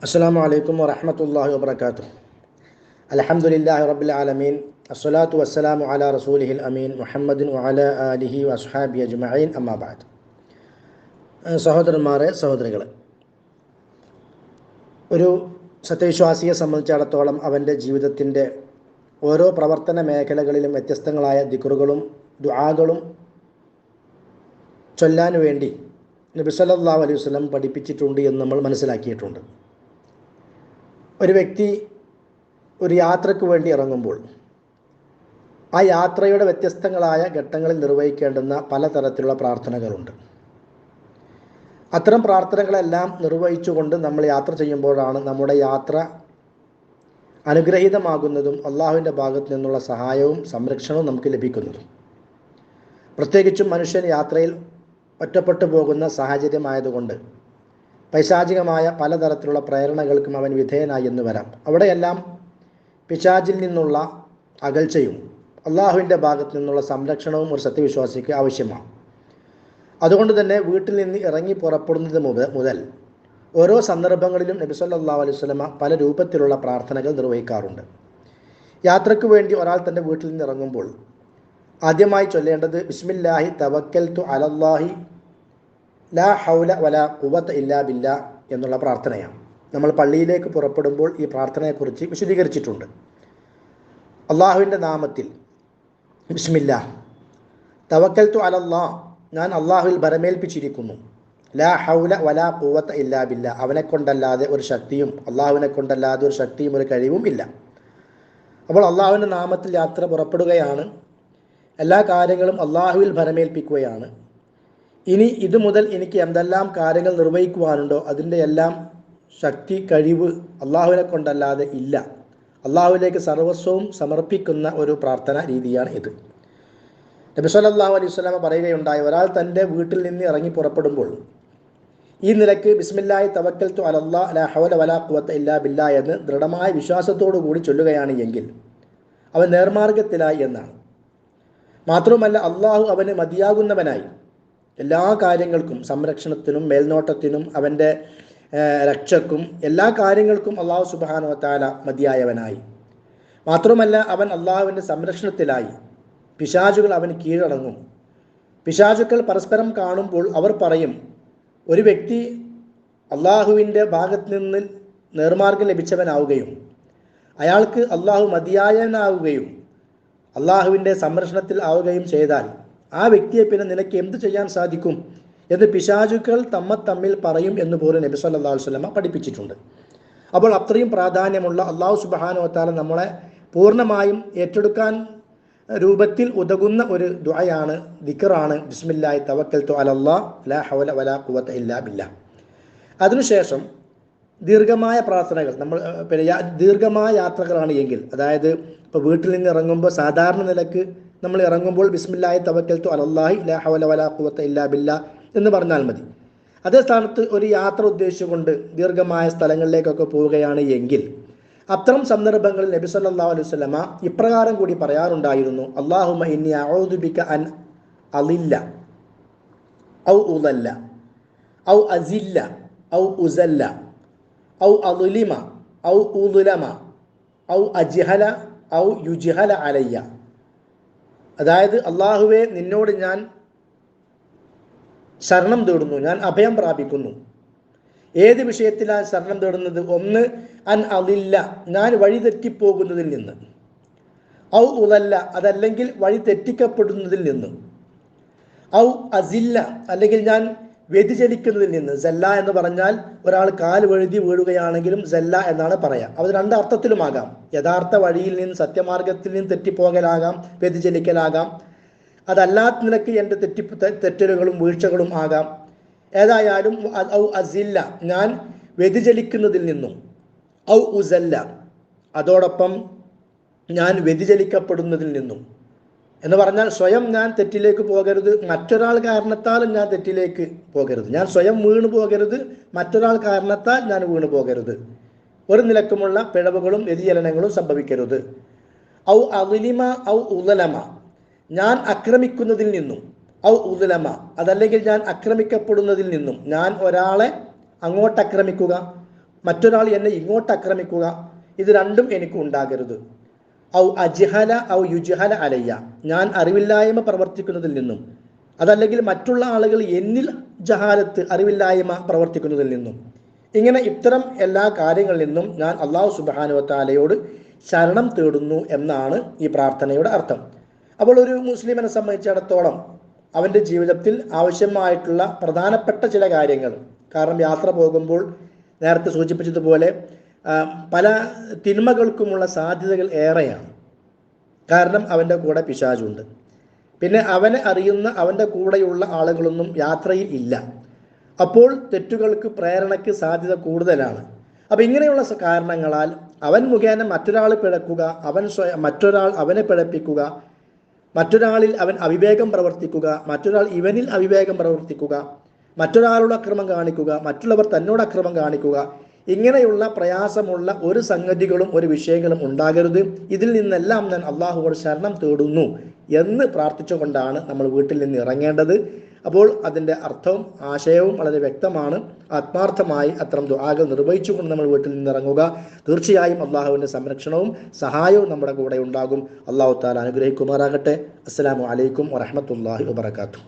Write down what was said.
അസ്സലാമു അലൈക്കും വറഹ്മത്തുള്ളാഹി വബറകാതുഹു. അൽഹംദുലില്ലാഹി റബ്ബിൽ ആലമീൻ. അസ്സലാത്തു വസ്സലാമു അലാ റസൂലിഹിൽ അമീൻ മുഹമ്മദിൻ വഅലാ ആലിഹി വഅസ്ഹാബിഹി അജ്മഈൻ. അമ്മാ ബഅദ്. സഹോദരന്മാരെ, സഹോദരികളെ, ഒരു സത്യവിശ്വാസിയെ സംബന്ധിച്ചിടത്തോളം അവൻ്റെ ജീവിതത്തിൻ്റെ ഓരോ പ്രവർത്തന മേഖലകളിലും വ്യത്യസ്തങ്ങളായ ദിക്റുകളും ദുആകളും ചൊല്ലാൻ വേണ്ടി നബി സല്ലല്ലാഹു അലൈഹി വസല്ലം പഠിപ്പിച്ചിട്ടുണ്ട് എന്ന് നമ്മൾ മനസ്സിലാക്കിയിട്ടുണ്ട്. ഒരു വ്യക്തി ഒരു യാത്രയ്ക്ക് വേണ്ടി ഇറങ്ങുമ്പോൾ ആ യാത്രയുടെ വ്യത്യസ്തങ്ങളായ ഘട്ടങ്ങളിൽ നിർവഹിക്കേണ്ടുന്ന പലതരത്തിലുള്ള പ്രാർത്ഥനകളുണ്ട്. അത്തരം പ്രാർത്ഥനകളെല്ലാം നിർവഹിച്ചുകൊണ്ട് നമ്മൾ യാത്ര ചെയ്യുമ്പോഴാണ് നമ്മുടെ യാത്ര അനുഗ്രഹീതമാകുന്നതും അള്ളാഹുവിൻ്റെ ഭാഗത്തു നിന്നുള്ള സഹായവും സംരക്ഷണവും നമുക്ക് ലഭിക്കുന്നതും. പ്രത്യേകിച്ചും മനുഷ്യൻ യാത്രയിൽ ഒറ്റപ്പെട്ടു പോകുന്ന സാഹചര്യമായതുകൊണ്ട് പൈശാചികമായ പലതരത്തിലുള്ള പ്രേരണകൾക്കും അവൻ വിധേയനായി എന്ന് വരാം. അവിടെയെല്ലാം പിശാചിൽ നിന്നുള്ള അകൽച്ചയും അള്ളാഹുവിൻ്റെ ഭാഗത്തു നിന്നുള്ള സംരക്ഷണവും ഒരു സത്യവിശ്വാസിക്ക് ആവശ്യമാണ്. അതുകൊണ്ട് തന്നെ വീട്ടിൽ നിന്ന് ഇറങ്ങി പുറപ്പെടുന്നത് മുതൽ ഓരോ സന്ദർഭങ്ങളിലും നബി സല്ലല്ലാഹു അലൈഹി വസല്ലമ പല രൂപത്തിലുള്ള പ്രാർത്ഥനകൾ നിർവഹിക്കാറുണ്ട്. യാത്രയ്ക്ക് വേണ്ടി ഒരാൾ തൻ്റെ വീട്ടിൽ നിന്ന് ഇറങ്ങുമ്പോൾ ആദ്യമായി ചൊല്ലേണ്ടത് ബിസ്മില്ലാഹി തവക്കൽതു അലല്ലാഹി ലാ ഹൗല വലാ ഖുവത ഇല്ലാ ബില്ലാ എന്നുള്ള പ്രാർത്ഥനയാണ്. നമ്മൾ പള്ളിയിലേക്ക് പുറപ്പെടുമ്പോൾ ഈ പ്രാർത്ഥനയെക്കുറിച്ച് വിശദീകരിച്ചിട്ടുണ്ട്. അള്ളാഹുവിൻ്റെ നാമത്തിൽ ബിസ്മില്ലാ, തവക്കൽതു അലല്ലാഹ്, ഞാൻ അള്ളാഹുവിൽ ഭരമേൽപ്പിച്ചിരിക്കുന്നു, ലാ ഹൗല വലാ ഖുവത ഇല്ലാ ബില്ലാ, അവനെ കൊണ്ടല്ലാതെ ഒരു ശക്തിയും അള്ളാഹുവിനെ കൊണ്ടല്ലാതെ ഒരു ശക്തിയും ഒരു കഴിവും ഇല്ല. അപ്പോൾ അള്ളാഹുവിൻ്റെ നാമത്തിൽ യാത്ര പുറപ്പെടുകയാണ്. എല്ലാ കാര്യങ്ങളും അള്ളാഹുവിൽ ഭരമേൽപ്പിക്കുകയാണ്. ഇനി ഇത് മുതൽ എനിക്ക് എന്തെല്ലാം കാര്യങ്ങൾ നിർവഹിക്കുവാനുണ്ടോ അതിൻ്റെ എല്ലാം ശക്തി കഴിവ് അള്ളാഹുവിനെ കൊണ്ടല്ലാതെ ഇല്ല. അള്ളാഹുവിലേക്ക് സർവസ്വവും സമർപ്പിക്കുന്ന ഒരു പ്രാർത്ഥന രീതിയാണ് ഇത്. നബി സല്ലല്ലാഹു അലൈഹി വസല്ലം പറയുകയുണ്ടായി, ഒരാൾ തൻ്റെ വീട്ടിൽ നിന്ന് ഇറങ്ങി പുറപ്പെടുമ്പോൾ ഈ നിലയ്ക്ക് ബിസ്മില്ലാഹി തവക്കൽതു അലല്ലാഹ് ലാ ഹൗല വലാ ഖുവത ഇല്ലാ ബില്ലാ എന്ന് ദൃഢമായ വിശ്വാസത്തോടു കൂടി ചൊല്ലുകയാണ് എങ്കിൽ അവൻ നേർമാർഗത്തിലായി എന്നാണ്. മാത്രവുമല്ല, അള്ളാഹു അവന് മതിയാകുന്നവനായി, എല്ലാ കാര്യങ്ങൾക്കും സംരക്ഷണത്തിനും മേൽനോട്ടത്തിനും അവൻ്റെ രക്ഷക്കും എല്ലാ കാര്യങ്ങൾക്കും അള്ളാഹു സുബ്ഹാനഹു വ തആല മതിയായവനായി. മാത്രമല്ല, അവൻ അള്ളാഹുവിൻ്റെ സംരക്ഷണത്തിലായി. പിശാചുകൾ അവന് കീഴടങ്ങും. പിശാചുക്കൾ പരസ്പരം കാണുമ്പോൾ അവർ പറയും, ഒരു വ്യക്തി അള്ളാഹുവിൻ്റെ ഭാഗത്ത് നിന്ന് നേർമാർഗം ലഭിച്ചവനാവുകയും അയാൾക്ക് അള്ളാഹു മതിയായവനാവുകയും അള്ളാഹുവിൻ്റെ സംരക്ഷണത്തിൽ ആവുകയും ചെയ്താൽ ആ വ്യക്തിയെ പിന്നെ നിനക്ക് എന്ത് ചെയ്യാൻ സാധിക്കും എന്ന് പിശാചുക്കൾ തമ്മിൽ പറയും എന്ന് പോലും നബി സല്ലല്ലാഹു അലൈഹി വസല്ലം പഠിപ്പിച്ചിട്ടുണ്ട്. അപ്പോൾ അത്രയും പ്രാധാന്യമുള്ള അള്ളാഹു സുബ്ഹാനഹു വ തആല നമ്മളെ പൂർണ്ണമായും ഏറ്റെടുക്കാൻ രൂപത്തിൽ ഉതകുന്ന ഒരു ദുആയാണ്, ദിക്റാണ് ബിസ്മില്ലാഹി തവക്കൽതു അലല്ലാഹ് ലാ ഹൗല വലാ ഖുവത ഇല്ലാ ബില്ലാ. അതിനുശേഷം ദീർഘമായ പ്രാർത്ഥനകൾ, നമ്മൾ ദീർഘമായ യാത്രകളാണ് എങ്കിൽ, അതായത് ഇപ്പോൾ വീട്ടിൽ നിന്ന് ഇറങ്ങുമ്പോൾ സാധാരണ നിലക്ക് നമ്മൾ ഇറങ്ങുമ്പോൾ ബിസ്മില്ലാഹി തവക്കൽതു അലല്ലാഹി ലാ ഹൗല വലാ ഖുവത ഇല്ലാ ബില്ലാ എന്ന് പറഞ്ഞാൽ മതി. അതേ സ്ഥാനത്ത് ഒരു യാത്ര ഉദ്ദേശിച്ചുകൊണ്ട് ദീർഘമായ സ്ഥലങ്ങളിലേക്കൊക്കെ പോവുകയാണ് എങ്കിൽ അത്തരം സന്ദർഭങ്ങളിൽ നബി സല്ലല്ലാഹു അലൈഹി വസല്ലമ ഇപ്രകാരം കൂടി പറയാറുണ്ടായിരുന്നു, അല്ലാഹുമ്മ ഇന്നി അഊദു ബിക അൻ അളില്ല ഔ ഉദല്ല ഔ അസില്ല ഔ ഉസല്ല ഔ അളിമ ഔ ഉദലമ ഔ അജ്ഹല ഔ യുജ്ഹല അലയ്യ. അതായത്, അള്ളാഹുവെ, നിന്നോട് ഞാൻ ശരണം തേടുന്നു, ഞാൻ അഭയം പ്രാപിക്കുന്നു. ഏത് വിഷയത്തിലാണ് ശരണം തേടുന്നത്? ഒന്ന്, അൻ അളില്ല, ഞാൻ വഴി തെറ്റിപ്പോകുന്നതിൽ നിന്ന്. ഔ ഉദല്ല, അതല്ലെങ്കിൽ വഴി തെറ്റിക്കപ്പെടുന്നതിൽ നിന്ന്. ഔ അസില്ല, അല്ലെങ്കിൽ ഞാൻ വ്യതിചലിക്കുന്നതിൽ നിന്ന്. സല്ല എന്ന് പറഞ്ഞാൽ ഒരാൾ കാൽ വഴുതി വീഴുകയാണെങ്കിലും സല്ല എന്നാണ് പറയാം. അത് രണ്ട് അർത്ഥത്തിലുമാകാം. യഥാർത്ഥ വഴിയിൽ നിന്ന്, സത്യമാർഗത്തിൽ നിന്ന് തെറ്റിപ്പോകലാകാം, വ്യതിചലിക്കലാകാം. അതല്ലാത്ത നിലയ്ക്ക് എൻ്റെ തെറ്റലുകളും വീഴ്ചകളും ആകാം. ഏതായാലും ഔ അസില്ല, ഞാൻ വ്യതിചലിക്കുന്നതിൽ നിന്നും. ഔ ഉസല്ല, അതോടൊപ്പം ഞാൻ വ്യതിചലിക്കപ്പെടുന്നതിൽ നിന്നും എന്ന് പറഞ്ഞാൽ സ്വയം ഞാൻ തെറ്റിലേക്ക് പോകരുത്, മറ്റൊരാൾ കാരണത്താലും ഞാൻ തെറ്റിലേക്ക് പോകരുത്. ഞാൻ സ്വയം വീണു പോകരുത്, മറ്റൊരാൾ കാരണത്താൽ ഞാൻ വീണു പോകരുത്. ഒരു നിലക്കുമുള്ള പിഴവുകളും വ്യതിചലനങ്ങളും സംഭവിക്കരുത്. ഔ അളിമ ഔ ഉദലമ, ഞാൻ ആക്രമിക്കുന്നതിൽ നിന്നും. ഔ ഉദലമ, അതല്ലെങ്കിൽ ഞാൻ ആക്രമിക്കപ്പെടുന്നതിൽ നിന്നും. ഞാൻ ഒരാളെ അങ്ങോട്ട് ആക്രമിക്കുക, മറ്റൊരാൾ എന്നെ ഇങ്ങോട്ട് ആക്രമിക്കുക, ഇത് രണ്ടും എനിക്ക് ഉണ്ടാകരുത്. ഔ അജ്ഹല ഔ യുജ്ഹല അലയ്യ, ഞാൻ അറിവില്ലായ്മ പ്രവർത്തിക്കുന്നതിൽ നിന്നും, അതല്ലെങ്കിൽ മറ്റുള്ള ആളുകൾ എന്നിൽ ജഹാലത്ത് അറിവില്ലായ്മ പ്രവർത്തിക്കുന്നതിൽ നിന്നും, ഇങ്ങനെ ഇത്തരം എല്ലാ കാര്യങ്ങളിൽ നിന്നും ഞാൻ അള്ളാഹു സുബ്ഹാനഹു വ തആലയോട് ശരണം തേടുന്നു എന്നാണ് ഈ പ്രാർത്ഥനയുടെ അർത്ഥം. അപ്പോൾ ഒരു മുസ്ലിമിനെ സംബന്ധിച്ചിടത്തോളം അവൻ്റെ ജീവിതത്തിൽ ആവശ്യമായിട്ടുള്ള പ്രധാനപ്പെട്ട ചില കാര്യങ്ങൾ, കാരണം യാത്ര പോകുമ്പോൾ നേരത്തെ സൂചിപ്പിച്ചതുപോലെ പല തിന്മകൾക്കുമുള്ള സാധ്യതകൾ ഏറെയാണ്. കാരണം അവൻ്റെ കൂടെ പിശാചുണ്ട്. പിന്നെ അവനെ അറിയുന്ന അവൻ്റെ കൂടെയുള്ള ആളുകളൊന്നും യാത്രയിൽ ഇല്ല. അപ്പോൾ തെറ്റുകൾക്ക് പ്രേരണയ്ക്ക് സാധ്യത കൂടുതലാണ്. അപ്പം ഇങ്ങനെയുള്ള കാരണങ്ങളാൽ അവൻ മുഖേന മറ്റൊരാൾ പിഴക്കുക, മറ്റൊരാൾ അവനെ പിഴപ്പിക്കുക, മറ്റൊരാളിൽ അവൻ അവിവേകം പ്രവർത്തിക്കുക, മറ്റൊരാൾ ഇവനിൽ അവിവേകം പ്രവർത്തിക്കുക, മറ്റൊരാളോട് അക്രമം കാണിക്കുക, മറ്റുള്ളവർ തന്നോട് അക്രമം കാണിക്കുക, ഇങ്ങനെയുള്ള പ്രയാസമുള്ള ഒരു സംഗതികളും ഒരു വിഷയങ്ങളും ഉണ്ടാകരുത്. ഇതിൽ നിന്നെല്ലാം ഞാൻ അള്ളാഹുവോട് ശരണം തേടുന്നു എന്ന് പ്രാർത്ഥിച്ചുകൊണ്ടാണ് നമ്മൾ വീട്ടിൽ നിന്ന് ഇറങ്ങേണ്ടത്. അപ്പോൾ അതിൻ്റെ അർത്ഥവും ആശയവും വളരെ വ്യക്തമാണ്. ആത്മാർത്ഥമായി അത്തരം ദുആകൾ നിർവഹിച്ചുകൊണ്ട് നമ്മൾ വീട്ടിൽ നിന്ന് ഇറങ്ങുക. തീർച്ചയായും അള്ളാഹുവിൻ്റെ സംരക്ഷണവും സഹായവും നമ്മുടെ കൂടെ ഉണ്ടാകും. അള്ളാഹു തആല അനുഗ്രഹിക്കുമാറാകട്ടെ. അസ്സലാമു അലൈക്കും വറഹ്മത്തുള്ളാഹി വബറകാതുഹു.